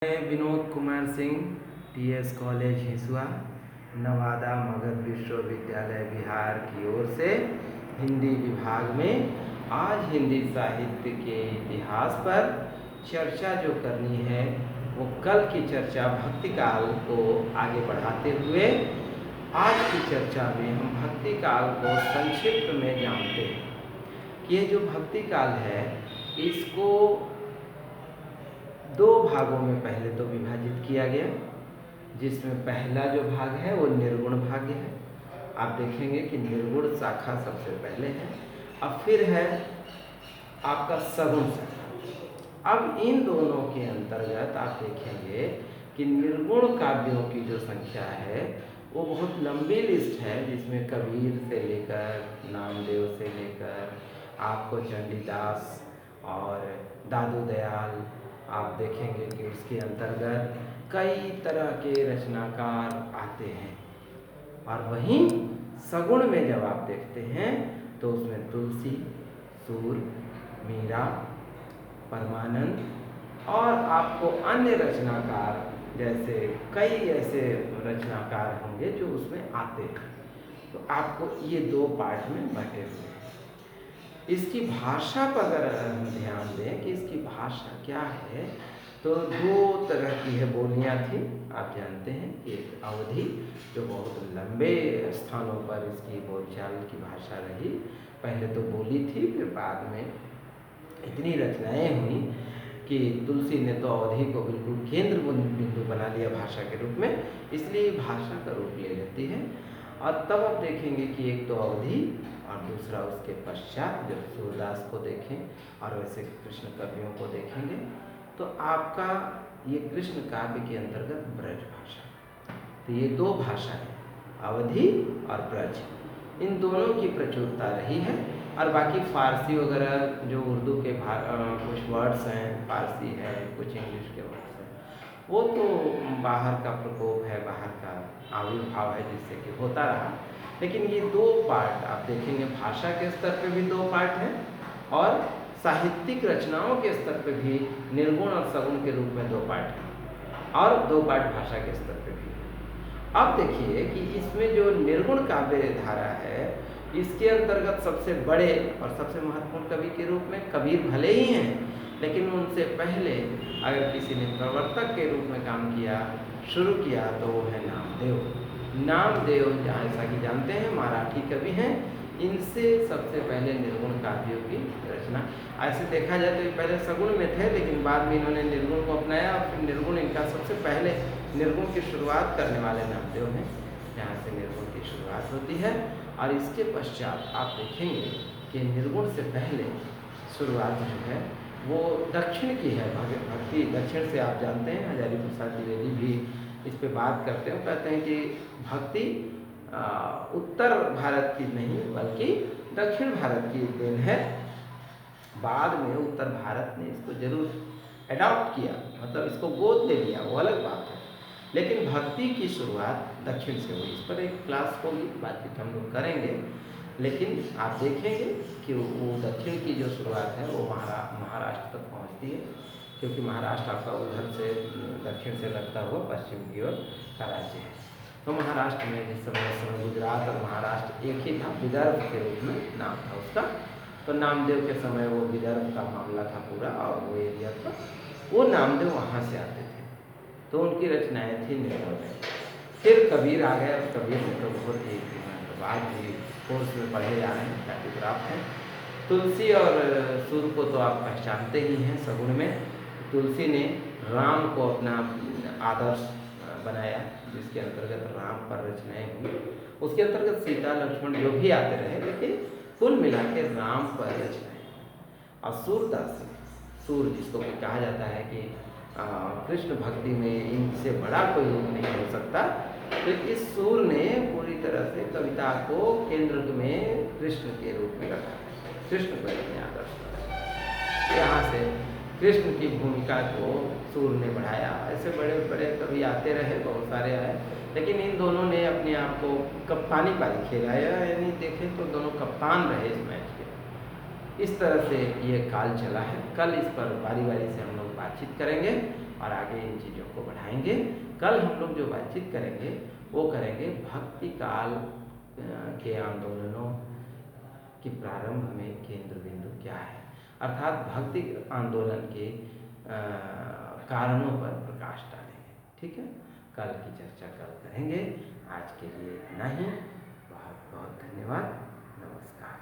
मैं Vinod Kumar Singh, TS college Hisua, Nawada Magadh विश्वविद्यालय बिहार की ओर से हिंदी विभाग में आज हिंदी साहित्य के इतिहास पर चर्चा जो करनी है वो कल की चर्चा भक्ति काल को आगे बढ़ाते हुए आज की चर्चा में हम भक्ति काल को संक्षिप्त में जानते हैं कि ये जो भक्ति काल है इसको दो भागों में पहले तो विभाजित किया गया, जिसमें पहला जो भाग है वो निर्गुण भाग है। आप देखेंगे कि निर्गुण शाखा सबसे पहले है, अब फिर है आपका सगुण शाखा। अब इन दोनों के अंतर्गत आप देखेंगे कि निर्गुण काव्यों की जो संख्या है वो बहुत लंबी लिस्ट है, जिसमें कबीर से लेकर नामदेव से लेकर आपको चंडीदास और दादू दयाल आप देखेंगे कि उसके अंतर्गत कई तरह के रचनाकार आते हैं। और वहीं सगुण में जब आप देखते हैं तो उसमें तुलसी, सूर, मीरा, परमानंद और आपको अन्य रचनाकार जैसे कई ऐसे रचनाकार होंगे जो उसमें आते हैं। तो आपको ये दो पार्ट में बटे हुए हैं। इसकी भाषा पर अगर हम ध्यान दें कि इसकी भाषा क्या है, तो दो तरह की है बोलियां थी। आप जानते हैं कि एक अवधी जो बहुत लंबे स्थानों पर इसकी बोलचाल की भाषा रही, पहले तो बोली थी, फिर बाद में इतनी रचनाएं हुई कि तुलसी ने तो अवधी को बिल्कुल केंद्र बिंदु बना लिया भाषा के रूप में, इसलिए भाषा का रूप ले लेती है। और तब आप देखेंगे कि एक तो अवधी और दूसरा उसके पश्चात जब सूरदास को देखें और वैसे कृष्ण कवियों को देखेंगे तो आपका ये कृष्ण काव्य के अंतर्गत ब्रज भाषा। तो ये दो भाषा है, अवधी और ब्रज, इन दोनों की प्रचुरता रही है। और बाकी फारसी वगैरह जो उर्दू के कुछ वर्ड्स हैं, फारसी है, कुछ इंग्लिश के वर्ड्स हैं, वो तो बाहर का प्रकोप है, बाहर का आविर्भाव है, जिससे कि होता रहा। लेकिन ये दो पार्ट आप देखेंगे, भाषा के स्तर पे भी दो पार्ट हैं और साहित्यिक रचनाओं के स्तर पे भी निर्गुण और सगुण के रूप में दो पार्ट हैं और दो पार्ट भाषा के स्तर पे भी। अब देखिए कि इसमें जो निर्गुण काव्य धारा है, इसके अंतर्गत सबसे बड़े और सबसे महत्वपूर्ण कवि के रूप में कबीर भले ही हैं, लेकिन उनसे पहले अगर किसी ने प्रवर्तक के रूप में काम किया, शुरू किया, तो वो है नामदेव। नामदेव जैसा कि जानते हैं मराठी कवि हैं, इनसे सबसे पहले निर्गुण काव्यों की रचना। ऐसे देखा जाए तो ये पहले सगुण में थे, लेकिन बाद में इन्होंने निर्गुण को अपनाया और फिर निर्गुण इनका सबसे पहले निर्गुण की शुरुआत करने वाले नामदेव हैं, जहाँ से निर्गुण की शुरुआत होती है। और इसके पश्चात आप देखेंगे कि निर्गुण से पहले शुरुआत जो है वो दक्षिण की है, भक्ति दक्षिण से। आप जानते हैं हजारी प्रसाद द्विवेदी भी इस पे बात करते हैं, कहते हैं कि भक्ति उत्तर भारत की नहीं बल्कि दक्षिण भारत की देन है। बाद में उत्तर भारत ने इसको जरूर एडॉप्ट किया, मतलब इसको गोद ले लिया, वो अलग बात है, लेकिन भक्ति की शुरुआत दक्षिण से हुई। इस पर एक क्लास होगी, बातचीत हम लोग करेंगे। लेकिन आप देखेंगे कि वो दक्षिण की जो शुरुआत है वो महाराष्ट्र तक पहुंचती है, क्योंकि महाराष्ट्र आपका उधर से दक्षिण से लगता हुआ पश्चिम की ओर का राज्य है। तो महाराष्ट्र में जिस समय गुजरात और महाराष्ट्र एक ही था, विदर्भ के रूप में नाम था उसका। तो नामदेव के समय वो विदर्भ का मामला था पूरा, और वो एरिया था, वो नामदेव वहाँ से आते थे, तो उनकी रचनाएँ थी निर्गुण में। फिर कबीर आ गए, और कबीर ने तो बहुत ही बाद भी कोर्स में पढ़े जा रहे हैं, ख्याति प्राप्त हैं। तुलसी और सूर को तो आप पहचानते ही हैं सगुण में। तुलसी ने राम को अपना आदर्श बनाया, जिसके अंतर्गत राम पर रचनाएं हुई। उसके अंतर्गत सीता लक्ष्मण जो भी आते रहे, लेकिन कुल मिला के राम पर रचनाएं। और सूरदास, सूर जिसको भी कहा जाता है कि कृष्ण भक्ति में इनसे बड़ा कोई रूप नहीं हो सकता, तो इस सूर ने पूरी तरह से कविता को केंद्र में कृष्ण के रूप में रखा, कृष्ण को अपने आदर्श बनाया। यहाँ से कृष्ण की भूमिका को सूर ने बढ़ाया। ऐसे बड़े बड़े कवि आते रहे, बहुत सारे आए, लेकिन इन दोनों ने अपने आप को कप्तानी पारी खेलाया, यानी देखें तो दोनों कप्तान रहे इस मैच के। इस तरह से ये काल चला है। कल इस पर बारी बारी से हम लोग बातचीत करेंगे। और आगे इन चीज़ों को बढ़ाएंगे। कल हम लोग जो बातचीत करेंगे वो करेंगे भक्ति काल के आंदोलनों के प्रारंभ में केंद्र बिंदु क्या है, अर्थात भक्ति आंदोलन के कारणों पर प्रकाश डालेंगे। ठीक है, कल की चर्चा कल करेंगे। आज के लिए इतना ही। बहुत बहुत धन्यवाद। नमस्कार।